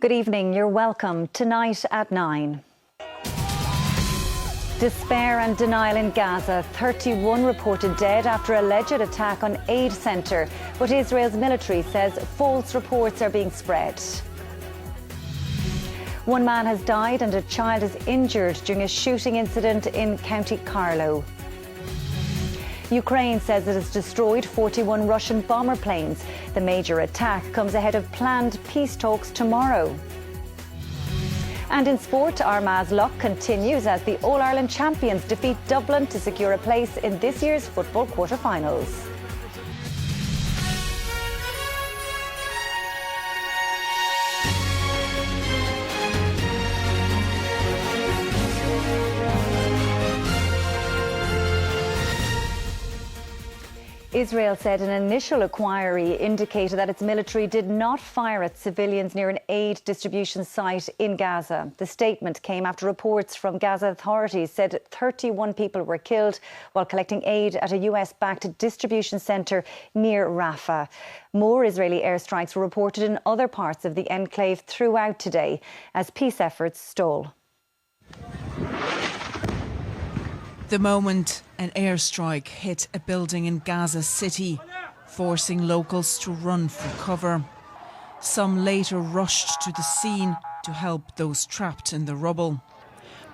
Good evening, you're welcome. Tonight at 9. Despair and denial in Gaza. 31 reported dead after alleged attack on aid centre. But Israel's military says false reports are being spread. One man has died and a child is injured during a shooting incident in County Carlow. Ukraine says it has destroyed 41 Russian bomber planes. The major attack comes ahead of planned peace talks tomorrow. And in sport, Armagh's luck continues as the All-Ireland champions defeat Dublin to secure a place in this year's football quarter-finals. Israel said an initial inquiry indicated that its military did not fire at civilians near an aid distribution site in Gaza. The statement came after reports from Gaza authorities said 31 people were killed while collecting aid at a US-backed distribution centre near Rafah. More Israeli airstrikes were reported in other parts of the enclave throughout today as peace efforts stall. The moment an airstrike hit a building in Gaza City, forcing locals to run for cover. Some later rushed to the scene to help those trapped in the rubble.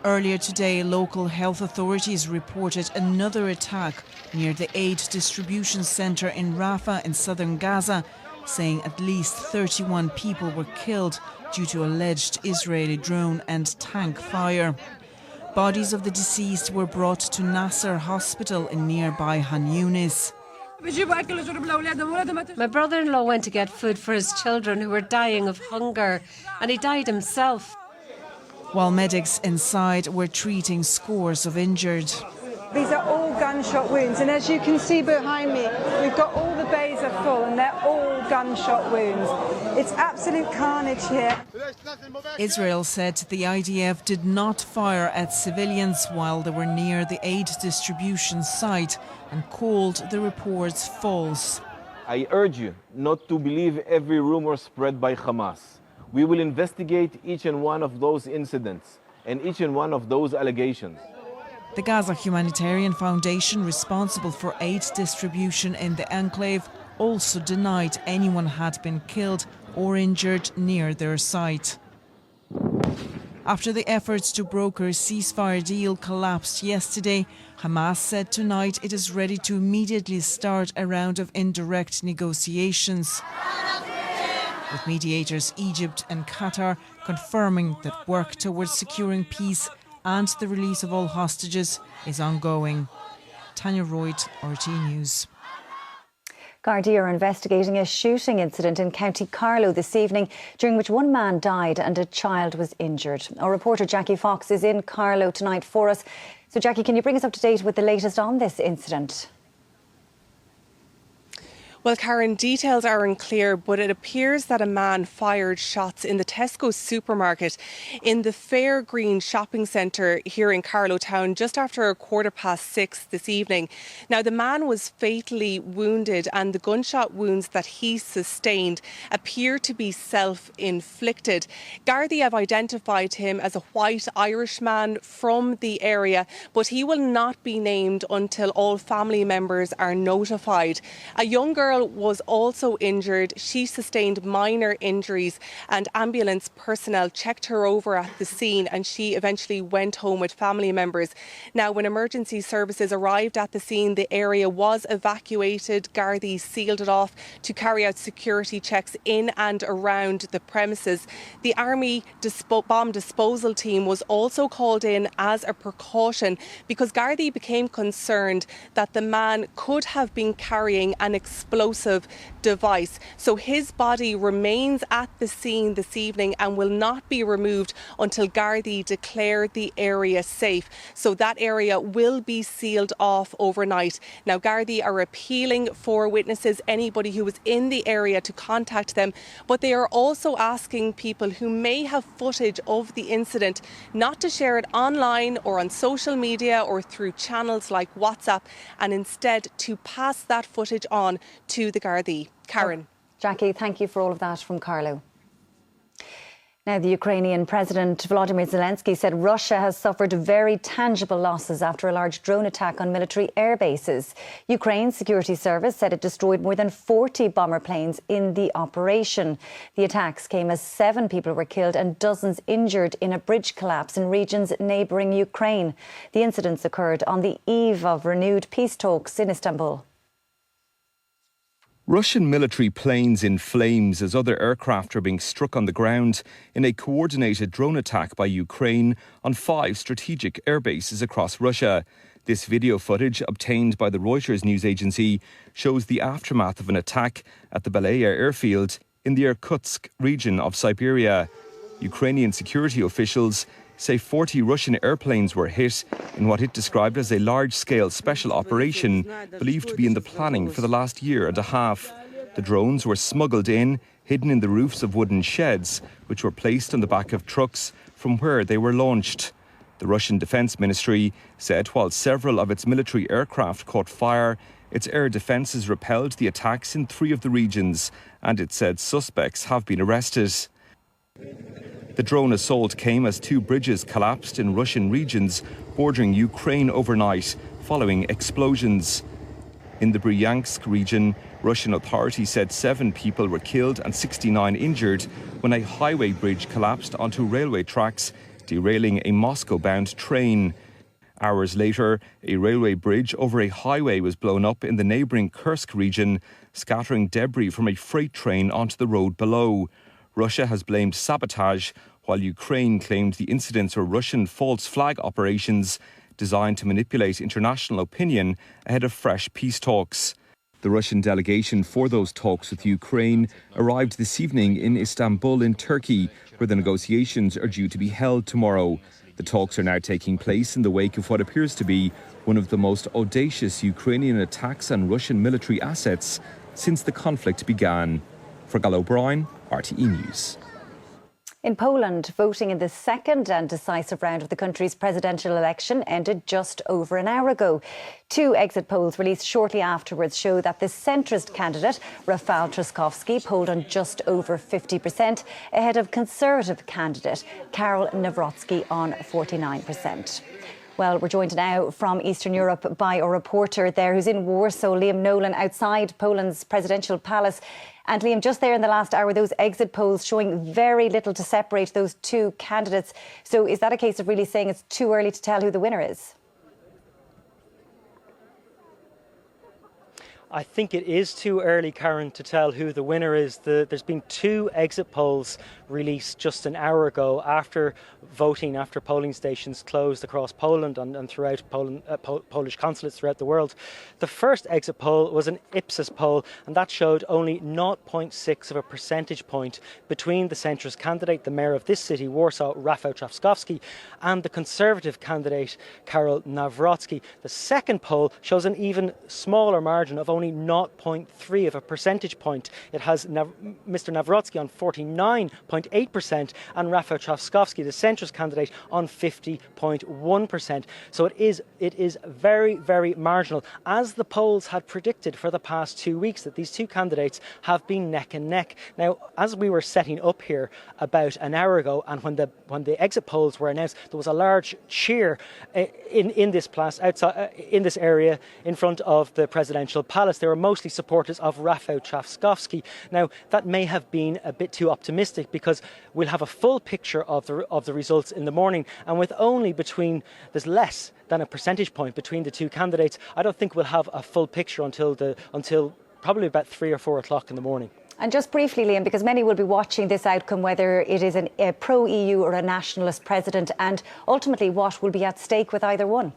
Earlier today, local health authorities reported another attack near the aid distribution centre in Rafah in southern Gaza, saying at least 31 people were killed due to alleged Israeli drone and tank fire. Bodies of the deceased were brought to Nasser Hospital in nearby Han Yunis. My brother-in-law went to get food for his children who were dying of hunger, and he died himself. While medics inside were treating scores of injured. These are all gunshot wounds, and as you can see behind me, we've got all the bays are full and they're all gunshot wounds. It's absolute carnage here. Israel said the IDF did not fire at civilians while they were near the aid distribution site and called the reports false. I urge you not to believe every rumor spread by Hamas. We will investigate each and one of those incidents and each and one of those allegations. The Gaza Humanitarian Foundation, responsible for aid distribution in the enclave, also denied anyone had been killed or injured near their site. After the efforts to broker a ceasefire deal collapsed yesterday, Hamas said tonight it is ready to immediately start a round of indirect negotiations, with mediators Egypt and Qatar confirming that work towards securing peace and the release of all hostages is ongoing. Tanya Royd, RT News. Gardaí are investigating a shooting incident in County Carlow this evening, during which one man died and a child was injured. Our reporter Jackie Fox is in Carlow tonight for us. So Jackie, can you bring us up to date with the latest on this incident? Well, Karen, details are unclear, but it appears that a man fired shots in the Tesco supermarket in the Fair Green shopping centre here in Carlow Town just after 6:15 this evening. Now, the man was fatally wounded and the gunshot wounds that he sustained appear to be self-inflicted. Gardaí have identified him as a white Irishman from the area, but he will not be named until all family members are notified. A young girl was also injured. She sustained minor injuries and ambulance personnel checked her over at the scene and she eventually went home with family members. Now, when emergency services arrived at the scene, the area was evacuated. Gardaí sealed it off to carry out security checks in and around the premises. The Army bomb disposal team was also called in as a precaution because Gardaí became concerned that the man could have been carrying an explosive device. So his body remains at the scene this evening and will not be removed until Gardaí declare the area safe. So that area will be sealed off overnight. Now, Gardaí are appealing for witnesses, anybody who was in the area, to contact them, but they are also asking people who may have footage of the incident not to share it online or on social media or through channels like WhatsApp, and instead to pass that footage on to the Gardaí. Karen. Jackie, thank you for all of that from Carlow. Now, the Ukrainian President Volodymyr Zelensky said Russia has suffered very tangible losses after a large drone attack on military air bases. Ukraine's security service said it destroyed more than 40 bomber planes in the operation. The attacks came as 7 people were killed and dozens injured in a bridge collapse in regions neighbouring Ukraine. The incidents occurred on the eve of renewed peace talks in Istanbul. Russian military planes in flames as other aircraft are being struck on the ground in a coordinated drone attack by Ukraine on 5 strategic air bases across Russia. This video footage, obtained by the Reuters news agency, shows the aftermath of an attack at the Belaya airfield in the Irkutsk region of Siberia. Ukrainian security officials say 40 Russian airplanes were hit in what it described as a large-scale special operation believed to be in the planning for the last year and a half. The drones were smuggled in, hidden in the roofs of wooden sheds, which were placed on the back of trucks from where they were launched. The Russian Defence Ministry said while several of its military aircraft caught fire, its air defences repelled the attacks in 3 of the regions, and it said suspects have been arrested. The drone assault came as 2 bridges collapsed in Russian regions bordering Ukraine overnight following explosions. In the Bryansk region, Russian authorities said 7 people were killed and 69 injured when a highway bridge collapsed onto railway tracks, derailing a Moscow-bound train. Hours later, a railway bridge over a highway was blown up in the neighbouring Kursk region, scattering debris from a freight train onto the road below. Russia has blamed sabotage, while Ukraine claimed the incidents were Russian false flag operations designed to manipulate international opinion ahead of fresh peace talks. The Russian delegation for those talks with Ukraine arrived this evening in Istanbul in Turkey, where the negotiations are due to be held tomorrow. The talks are now taking place in the wake of what appears to be one of the most audacious Ukrainian attacks on Russian military assets since the conflict began. For Gal O'Brien, RTE News. In Poland, voting in the second and decisive round of the country's presidential election ended just over an hour ago. 2 exit polls released shortly afterwards show that the centrist candidate, Rafał Trzaskowski, polled on just over 50%, ahead of Conservative candidate Karol Nawrocki on 49%. Well, we're joined now from Eastern Europe by a reporter there who's in Warsaw, Liam Nolan, outside Poland's presidential palace. And Liam, just there in the last hour, those exit polls showing very little to separate those 2 candidates. So is that a case of really saying it's too early to tell who the winner is? I think it is too early, Karen, to tell who the winner is. There's been 2 exit polls released just an hour ago after voting, after polling stations closed across Poland and throughout Poland, Polish consulates throughout the world. The first exit poll was an Ipsos poll, and that showed only 0.6 of a percentage point between the centrist candidate, the mayor of this city, Warsaw, Rafał Trzaskowski, and the Conservative candidate, Karol Nawrocki. The second poll shows an even smaller margin of only 0.3 of a percentage point. It has Mr. Nawrocki on 49.8% and Rafał Trzaskowski, the centrist candidate, on 50.1%. So it is very, very marginal, as the polls had predicted for the past 2 weeks, that these 2 candidates have been neck and neck. Now, as we were setting up here about an hour ago, and when the exit polls were announced, there was a large cheer in this place outside in this area in front of the presidential palace. They were mostly supporters of Rafał Trzaskowski. Now, that may have been a bit too optimistic, because we'll have a full picture of the results in the morning, and with only there's less than a percentage point between the 2 candidates, I don't think we'll have a full picture until probably about 3 or 4 o'clock in the morning. And just briefly, Liam, because many will be watching this outcome, whether it is a pro-EU or a nationalist president, and ultimately what will be at stake with either one.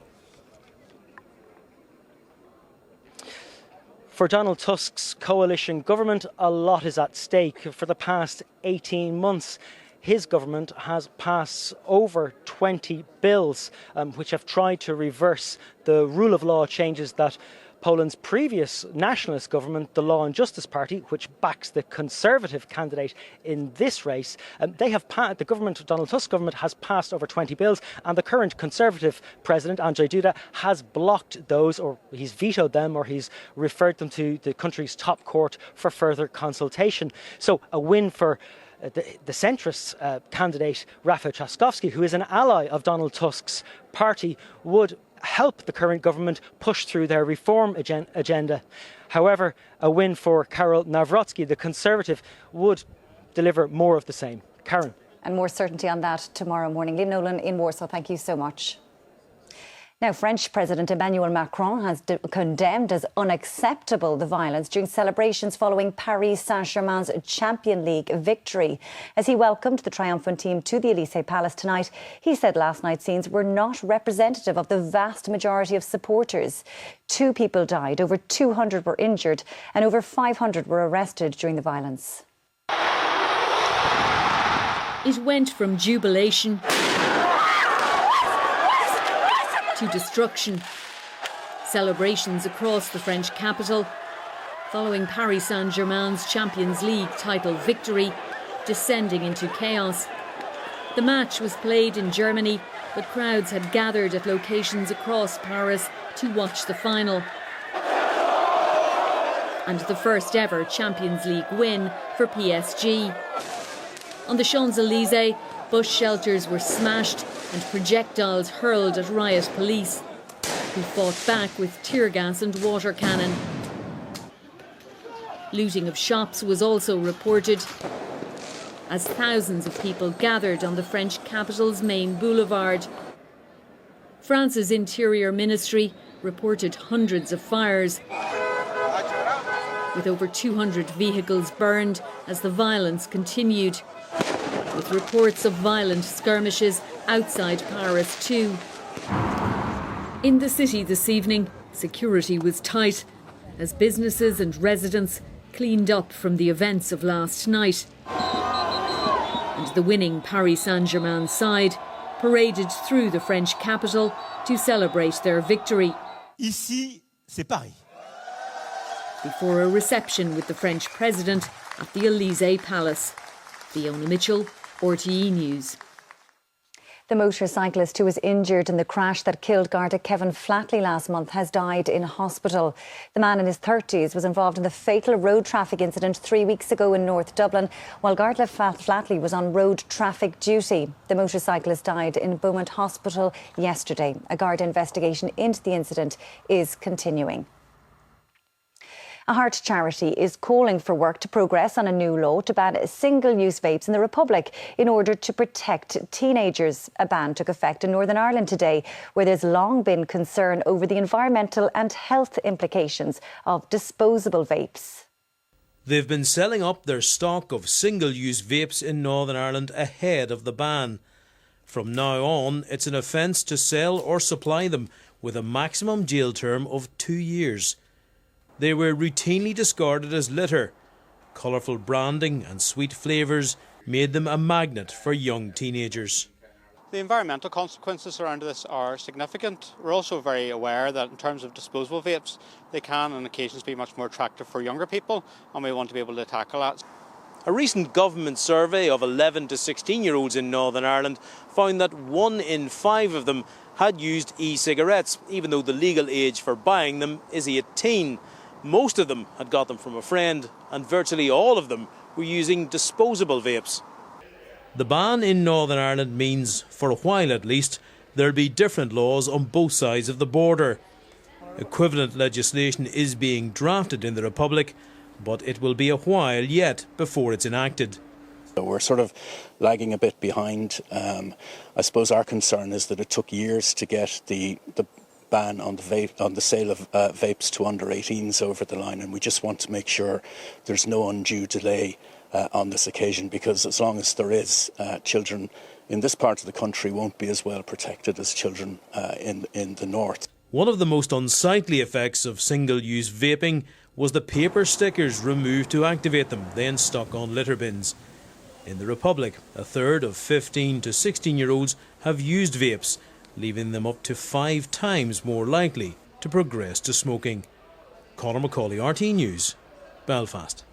For Donald Tusk's coalition government, a lot is at stake. For the past 18 months, his government has passed over 20 bills which have tried to reverse the rule of law changes that Poland's previous nationalist government, the Law and Justice Party, which backs the Conservative candidate in this race, the government, Donald Tusk's government, has passed over 20 bills, and the current Conservative president, Andrzej Duda, has blocked those, or he's vetoed them, or he's referred them to the country's top court for further consultation. So a win for the centrist candidate Rafał Trzaskowski, who is an ally of Donald Tusk's party, would help the current government push through their reform agenda. However, a win for Karol Nawrocki, the Conservative, would deliver more of the same. Karen. And more certainty on that tomorrow morning. Liam Nolan in Warsaw, thank you so much. Now, French President Emmanuel Macron has condemned as unacceptable the violence during celebrations following Paris Saint-Germain's Champions League victory. As he welcomed the triumphant team to the Élysée Palace tonight, he said last night's scenes were not representative of the vast majority of supporters. 2 people died, over 200 were injured, and over 500 were arrested during the violence. It went from jubilation to destruction. Celebrations across the French capital following Paris Saint-Germain's Champions League title victory, descending into chaos. The match was played in Germany, but crowds had gathered at locations across Paris to watch the final. And the first ever Champions League win for PSG. On the Champs-Élysées, bus shelters were smashed and projectiles hurled at riot police, who fought back with tear gas and water cannon. Looting of shops was also reported as thousands of people gathered on the French capital's main boulevard. France's Interior Ministry reported hundreds of fires, with over 200 vehicles burned as the violence continued, with reports of violent skirmishes outside Paris too. In the city this evening, security was tight as businesses and residents cleaned up from the events of last night. And the winning Paris Saint-Germain side paraded through the French capital to celebrate their victory. Ici, c'est Paris. Before a reception with the French president at the Élysée Palace. Fiona Mitchell, RTE News. The motorcyclist who was injured in the crash that killed Garda Kevin Flatley last month has died in hospital. The man in his 30s was involved in the fatal road traffic incident 3 weeks ago in North Dublin, while Garda Flatley was on road traffic duty. The motorcyclist died in Beaumont Hospital yesterday. A Garda investigation into the incident is continuing. A Heart charity is calling for work to progress on a new law to ban single-use vapes in the Republic in order to protect teenagers. A ban took effect in Northern Ireland today, where there's long been concern over the environmental and health implications of disposable vapes. They've been selling up their stock of single-use vapes in Northern Ireland ahead of the ban. From now on, it's an offence to sell or supply them, with a maximum jail term of 2 years. They were routinely discarded as litter. Colourful branding and sweet flavours made them a magnet for young teenagers. The environmental consequences around this are significant. We're also very aware that in terms of disposable vapes, they can on occasions be much more attractive for younger people, and we want to be able to tackle that. A recent government survey of 11 to 16-year-olds in Northern Ireland found that 1 in 5 of them had used e-cigarettes, even though the legal age for buying them is 18. Most of them had got them from a friend, and virtually all of them were using disposable vapes. The ban in Northern Ireland means, for a while at least, there'll be different laws on both sides of the border. Equivalent legislation is being drafted in the Republic, but it will be a while yet before it's enacted. We're sort of lagging a bit behind. I suppose our concern is that it took years to get the ban on the sale of vapes to under 18s over the line, and we just want to make sure there's no undue delay on this occasion, because as long as there is, children in this part of the country won't be as well protected as children in the north. One of the most unsightly effects of single-use vaping was the paper stickers removed to activate them, then stuck on litter bins. In the Republic, a third of 15 to 16-year-olds have used vapes, leaving them up to 5 times more likely to progress to smoking. Conor McCauley, RTE News, Belfast.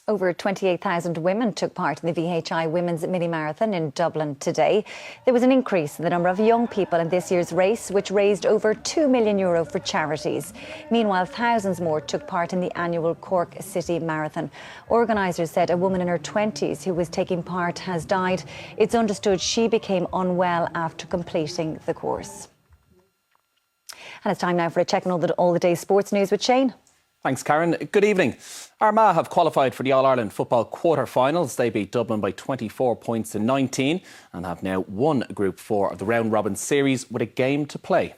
Over 28,000 women took part in the VHI Women's Mini Marathon in Dublin today. There was an increase in the number of young people in this year's race, which raised over €2 million for charities. Meanwhile, thousands more took part in the annual Cork City Marathon. Organisers said a woman in her 20s who was taking part has died. It's understood she became unwell after completing the course. And it's time now for a check on all the day's sports news with Shane. Thanks, Karen. Good evening. Armagh have qualified for the All-Ireland football quarter-finals. They beat Dublin by 24 points to 19 and have now won Group 4 of the round-robin series with a game to play.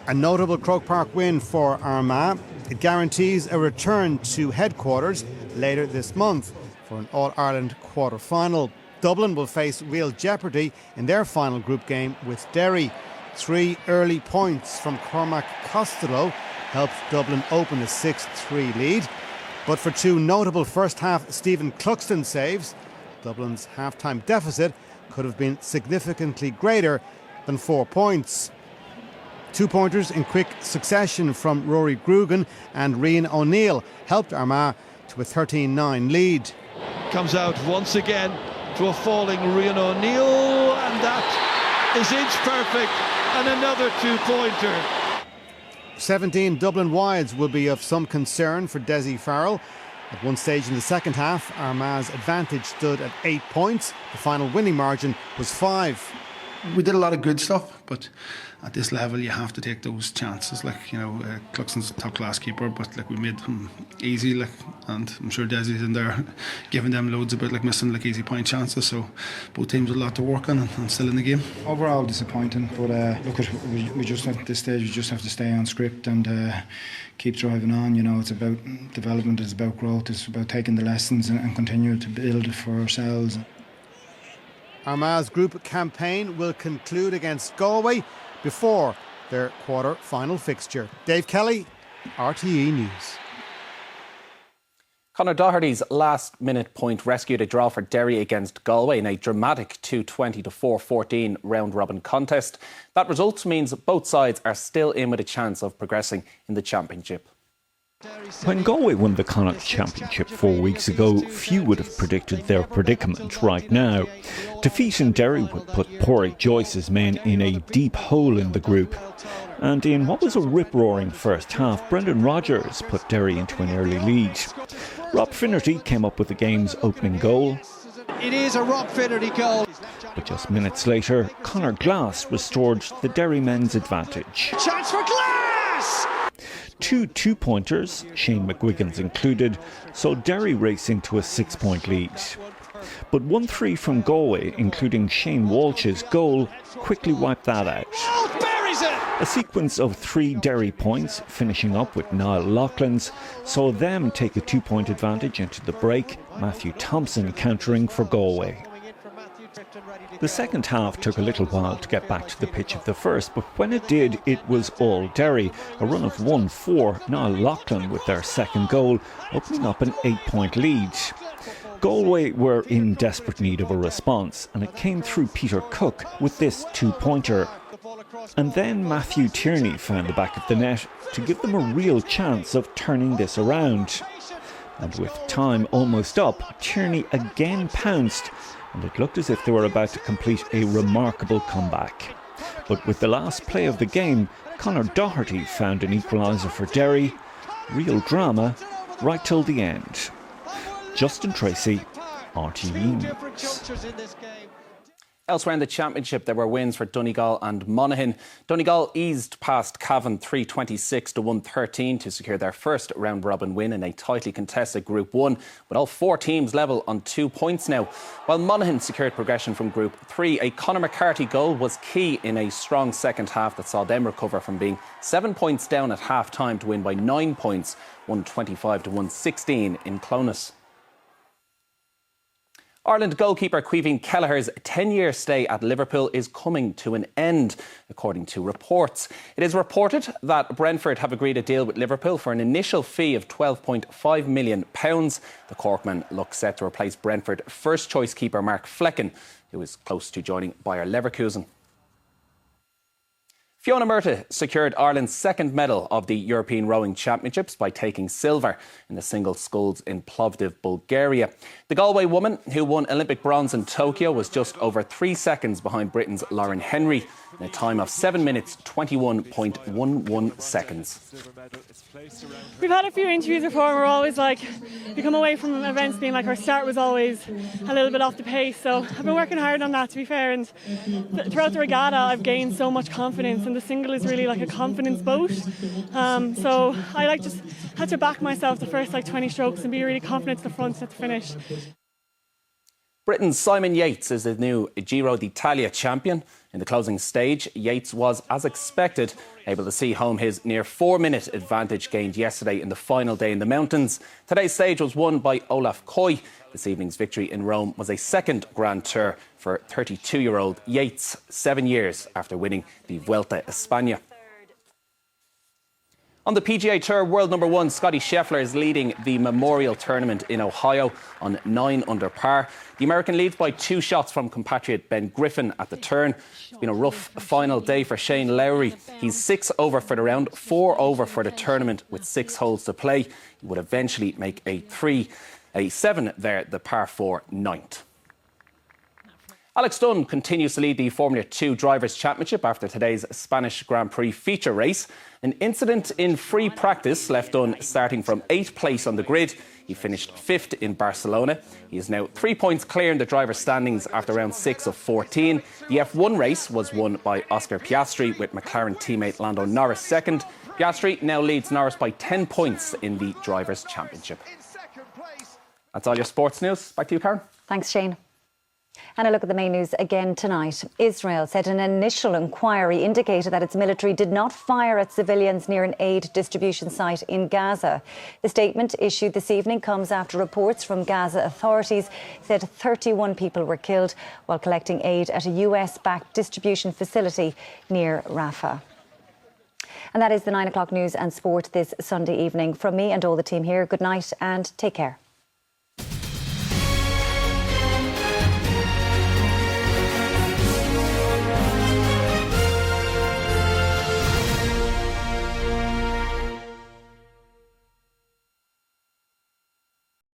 A notable Croke Park win for Armagh. It guarantees a return to headquarters later this month for an All-Ireland quarter-final. Dublin will face real jeopardy in their final group game with Derry. 3 early points from Cormac Costello helped Dublin open a 6-3 lead. But for 2 notable first-half Stephen Cluxton saves, Dublin's half-time deficit could have been significantly greater than 4 points. 2-pointers in quick succession from Rory Grugan and Rian O'Neill helped Armagh to a 13-9 lead. Comes out once again to a falling Rian O'Neill, and that is inch perfect, and another 2-pointer. 17 Dublin wides will be of some concern for Dessie Farrell. At one stage in the second half, Armagh's advantage stood at 8 points. The final winning margin was 5. We did a lot of good stuff, but at this level you have to take those chances. Cluxton's a top class keeper, but we made them easy, and I'm sure Desi's in there giving them loads about missing easy point chances. So both teams have a lot to work on and still in the game. Overall disappointing, but we just at this stage we just have to stay on script and keep driving on. It's about development, it's about growth, it's about taking the lessons and continue to build for ourselves. Armagh's group campaign will conclude against Galway before their quarter-final fixture. Dave Kelly, RTE News. Conor Doherty's last-minute point rescued a draw for Derry against Galway in a dramatic 220 to 4-14 round-robin contest. That result means both sides are still in with a chance of progressing in the championship. When Galway won the Connacht Championship 4 weeks ago, few would have predicted their predicament right now. Defeat in Derry would put Pádraig Joyce's men in a deep hole in the group. And in what was a rip-roaring first half, Brendan Rodgers put Derry into an early lead. Rob Finnerty came up with the game's opening goal. It is a Rob Finnerty goal. But just minutes later, Conor Glass restored the Derry men's advantage. Chance for Glass! 2 2-pointers, Shane McGuigan's included, saw Derry race into a 6-point lead. But 1-3 from Galway, including Shane Walsh's goal, quickly wiped that out. A sequence of 3 Derry points, finishing up with Niall Loughlin's, saw them take a 2-point advantage into the break, Matthew Thompson countering for Galway. The second half took a little while to get back to the pitch of the first, but when it did, it was all Derry. A run of 1-4, Niall Loughlin with their second goal, opening up an 8-point lead. Galway were in desperate need of a response, and it came through Peter Cook with this 2-pointer. And then Matthew Tierney found the back of the net to give them a real chance of turning this around. And with time almost up, Tierney again pounced, and it looked as if they were about to complete a remarkable comeback. But with the last play of the game, Conor Doherty found an equaliser for Derry. Real drama right till the end. Justin Tracy, RTE News. Elsewhere in the championship, there were wins for Donegal and Monaghan. Donegal eased past Cavan 326 to 113 to secure their first round-robin win in a tightly contested Group 1, with all 4 teams level on 2 points now. While Monaghan secured progression from Group 3, a Conor McCarthy goal was key in a strong second half that saw them recover from being 7 points down at half-time to win by 9 points, 125 to 116 in Clonus. Ireland goalkeeper Caoimhín Kelleher's 10-year stay at Liverpool is coming to an end, according to reports. It is reported that Brentford have agreed a deal with Liverpool for an initial fee of £12.5 million. The Corkman looks set to replace Brentford first-choice keeper Mark Flecken, who is close to joining Bayer Leverkusen. Fiona Murtagh secured Ireland's second medal of the European Rowing Championships by taking silver in the single sculls in Plovdiv, Bulgaria. The Galway woman, who won Olympic bronze in Tokyo, was just over 3 seconds behind Britain's Lauren Henry in a time of 7 minutes 21.11 seconds. We've had a few interviews before and we're always like, we come away from events being like our start was always a little bit off the pace, so I've been working hard on that, to be fair, and throughout the regatta I've gained so much confidence, and the single is really like a confidence boat, so I just had to back myself the first 20 strokes and be really confident at the front at the finish. Britain's Simon Yates is the new Giro d'Italia champion. In the closing stage, Yates was, as expected, able to see home his near 4-minute advantage gained yesterday in the final day in the mountains. Today's stage was won by Olaf Koy. This evening's victory in Rome was a second Grand Tour for 32-year-old Yates, 7 years after winning the Vuelta a España. On the PGA Tour, world number 1 Scottie Scheffler is leading the Memorial Tournament in Ohio on 9 under par. The American leads by 2 shots from compatriot Ben Griffin at the turn. It's been a rough final day for Shane Lowry. He's 6 over for the round, 4 over for the tournament with 6 holes to play. He would eventually make a 7 there, the par 4 9th. Alex Dunn continues to lead the Formula 2 Drivers' Championship after today's Spanish Grand Prix feature race. An incident in free practice left Dunn starting from 8th place on the grid. He finished 5th in Barcelona. He is now 3 points clear in the drivers' standings after round 6 of 14. The F1 race was won by Oscar Piastri with McLaren teammate Lando Norris second. Piastri now leads Norris by 10 points in the Drivers' Championship. That's all your sports news. Back to you, Karen. Thanks, Shane. And a look at the main news again tonight. Israel said an initial inquiry indicated that its military did not fire at civilians near an aid distribution site in Gaza. The statement issued this evening comes after reports from Gaza authorities said 31 people were killed while collecting aid at a US-backed distribution facility near Rafah. And that is the 9 o'clock news and sport this Sunday evening. From me and all the team here, good night and take care.